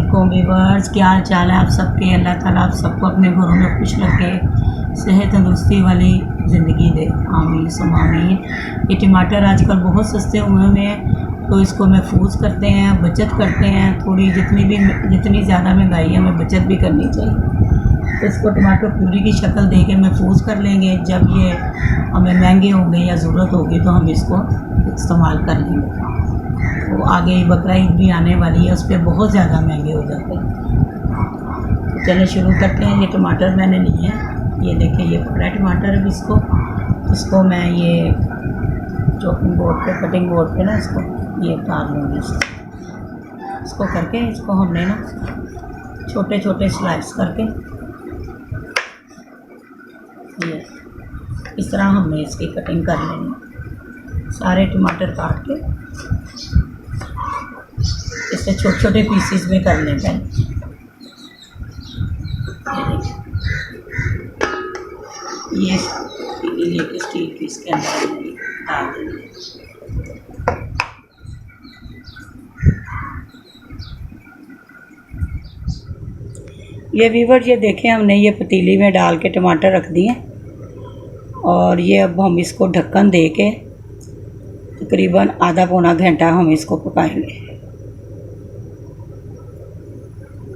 अस्सलामुअलैकुम व्यूअर्स, क्या हाल चाल है आप सबके। अल्लाह ताला आप सबको अपने घरों में खुश रखे, सेहत तंदुरुस्ती वाली ज़िंदगी दे, आमीन सुम आमीन। ये टमाटर आजकल बहुत सस्ते हुए हैं, तो इसको महफूज करते हैं, बचत करते हैं। थोड़ी जितनी ज़्यादा महंगाई है हमें बचत भी करनी चाहिए। तो इसको टमाटर प्यूरी की शक्ल दे के महफूज कर लेंगे। जब ये हमें महंगे होंगे या ज़रूरत होगी तो हम इसको इस्तेमाल कर लेंगे। तो आगे बकरा ईद भी आने वाली है, उस पर बहुत ज़्यादा महंगे हो जाते हैं। तो चलिए शुरू करते हैं। ये टमाटर मैंने लिए हैं, ये देखें, ये पकड़ा टमाटर। अब इसको मैं ये चॉपिंग बोर्ड पे, कटिंग बोर्ड पे ना इसको ये उतार लूँगी। इसको करके इसको हमने ना छोटे छोटे स्लाइस करके ये इस तरह हमने इसकी कटिंग कर लेनी है। सारे टमाटर काट के इसे छोटे छोटे पीसेस में कर लेते हैं। ये लेके स्टील की इसके अंदर डाल देंगे। ये व्यूअर ये देखें, हमने ये पतीली में डाल के टमाटर रख दिए और ये अब हम इसको ढक्कन दे के तकरीबन आधा पौना घंटा हम इसको पकाएंगे।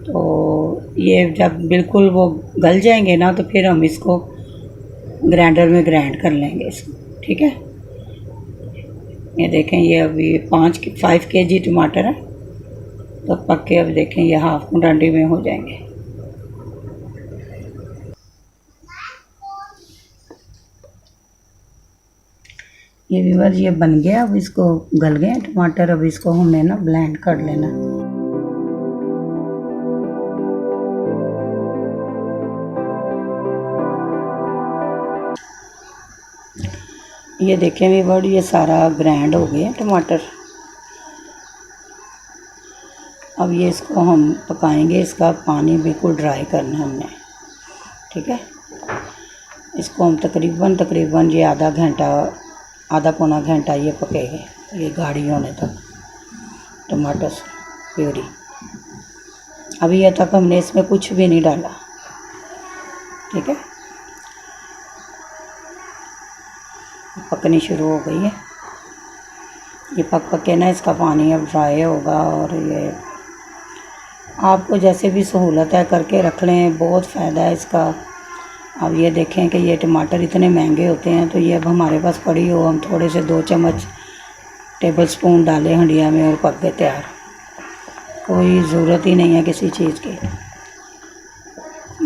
तो ये जब बिल्कुल वो गल जाएंगे ना, तो फिर हम इसको ग्राइंडर में ग्राइंड कर लेंगे इसको, ठीक है। ये देखें, ये अभी 5 kg टमाटर है, तो पक के अब देखें ये हाफ कुंडाली में हो जाएंगे। ये व्यूअर ये बन गया। अब इसको गल गए टमाटर, अब इसको हमने ना ब्लेंड कर लेना। ये देखें व्यूअर, ये सारा ग्राइंड हो गया टमाटर। अब ये इसको हम पकाएंगे, इसका पानी बिल्कुल ड्राई करना है हमने, ठीक है। इसको हम तकरीबन ये आधा पौना घंटा ये पकेगा, ये गाढ़ी होने तक टमाटर प्यूरी। अभी ये तक हमने इसमें कुछ भी नहीं डाला, ठीक है। पकनी शुरू हो गई है। ये पक के ना इसका पानी अब ड्राई होगा, और ये आपको जैसे भी सहूलत है करके रख लें, बहुत फ़ायदा है इसका। अब ये देखें कि ये टमाटर इतने महंगे होते हैं, तो ये अब हमारे पास पड़ी हो, हम थोड़े से 2 चम्मच टेबल स्पून डालें हंडिया में और पक गए तैयार। कोई ज़रूरत ही नहीं है किसी चीज़ की।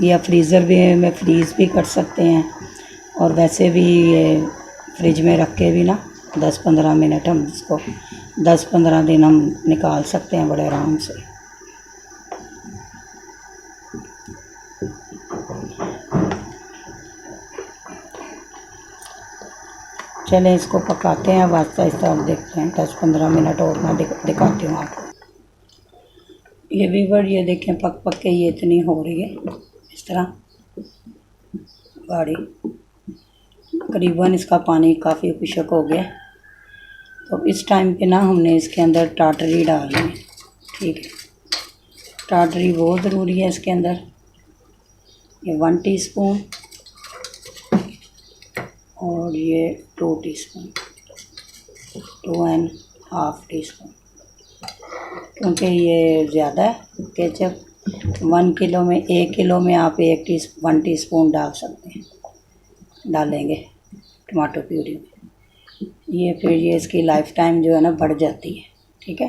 या फ्रीज़र में फ्रीज़ भी कर सकते हैं, और वैसे भी ये फ्रिज में रख के भी ना 10-15 मिनट हम इसको 10-15 दिन हम निकाल सकते हैं बड़े आराम से। चलें इसको पकाते हैं अब आहिस्ता आहिस्ता। हम देखते हैं 10-15 मिनट और मैं दिखाती हूँ आपको। ये व्यूअर ये देखें, पक के ये इतनी हो रही है इस तरह गाढ़ी। तकरीबन इसका पानी काफ़ी खुश्क हो गया। तो इस टाइम पे ना हमने इसके अंदर टाटरी डालनी है, ठीक है। टाटरी बहुत ज़रूरी है इसके अंदर। ये 1 टीस्पून और ये 2 टीस्पून, 2.5 टीस्पून, क्योंकि ये ज़्यादा है केचप। 1 किलो में आप 1 टीस्पून डाल सकते हैं, डालेंगे टमाटो प्यूरी में। ये फिर ये इसकी लाइफ टाइम जो है ना बढ़ जाती है, ठीक है।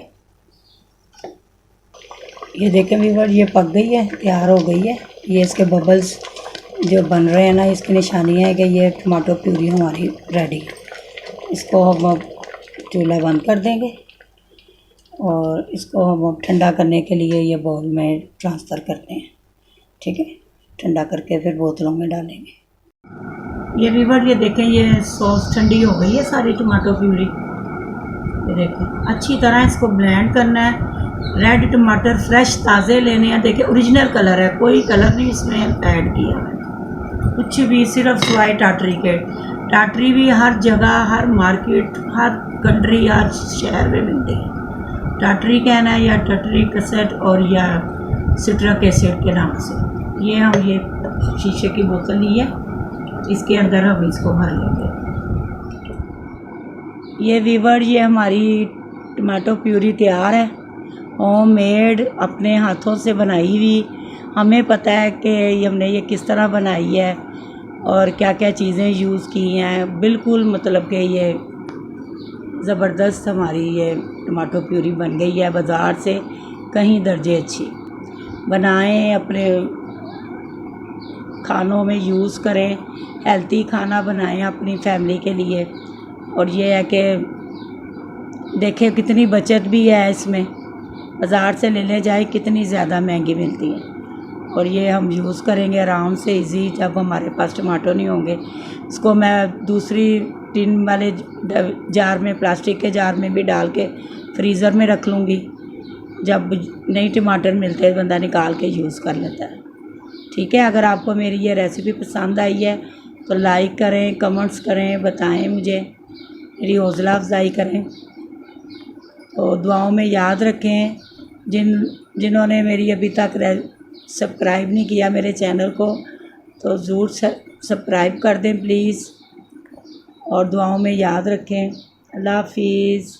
ये देखें व्यूअर, ये पक गई है, तैयार हो गई है। ये इसके बबल्स जो बन रहे हैं ना, इसकी निशानी है कि ये टमाटो प्यूरी हमारी रेडी है। इसको हम अब चूल्हा बंद कर देंगे और इसको हम अब ठंडा करने के लिए ये बाउल में ट्रांसफ़र करते हैं, ठीक है। ठंडा करके फिर बोतलों में डालेंगे। ये व्यूअर ये देखें, ये सॉस ठंडी हो गई है सारी टमाटो प्यूरी। ये देखें, अच्छी तरह इसको ब्लेंड करना है। रेड टमाटर फ्रेश ताज़े लेने हैं। देखें ओरिजिनल कलर है, कोई कलर नहीं इसमें ऐड किया है कुछ भी, सिर्फ सिवाय टाटरी के। टाटरी भी हर जगह, हर मार्केट, हर कंट्री, हर शहर में मिलती है। टाटरी कहना है या टटरी कसेट और या सिट्रिक एसिड के नाम से। ये शीशे की बोतल ली है, इसके अंदर हम इसको भर लेंगे। ये वीवर, ये हमारी टमाटो प्यूरी तैयार है, होम मेड, अपने हाथों से बनाई हुई। हमें पता है कि हमने ये किस तरह बनाई है और क्या क्या चीज़ें यूज़ की हैं। बिल्कुल मतलब कि ये ज़बरदस्त हमारी ये टमाटो प्यूरी बन गई है, बाज़ार से कहीं दर्जे अच्छी। बनाएं, अपने खानों में यूज़ करें, हेल्थी खाना बनाएं अपनी फैमिली के लिए। और ये है कि देखें कितनी बचत भी है इसमें, बाज़ार से लेने जाए कितनी ज़्यादा महंगी मिलती है। और ये हम यूज़ करेंगे आराम से इजी। जब हमारे पास टमाटो नहीं होंगे, इसको मैं दूसरी टिन वाले जार में, प्लास्टिक के जार में भी डाल के फ्रीज़र में रख लूँगी। जब नई टमाटर मिलते हैं बंदा निकाल के यूज़ कर लेता है। ठीक है, अगर आपको मेरी ये रेसिपी पसंद आई है तो लाइक करें, कमेंट्स करें, बताएं मुझे, मेरी हौसला अफजाई करें। तो दुआओं में याद रखें। जिन्होंने मेरी अभी तक सब्सक्राइब नहीं किया मेरे चैनल को, तो ज़रूर सब्सक्राइब कर दें प्लीज़। और दुआओं में याद रखें। अल्लाह हाफिज़।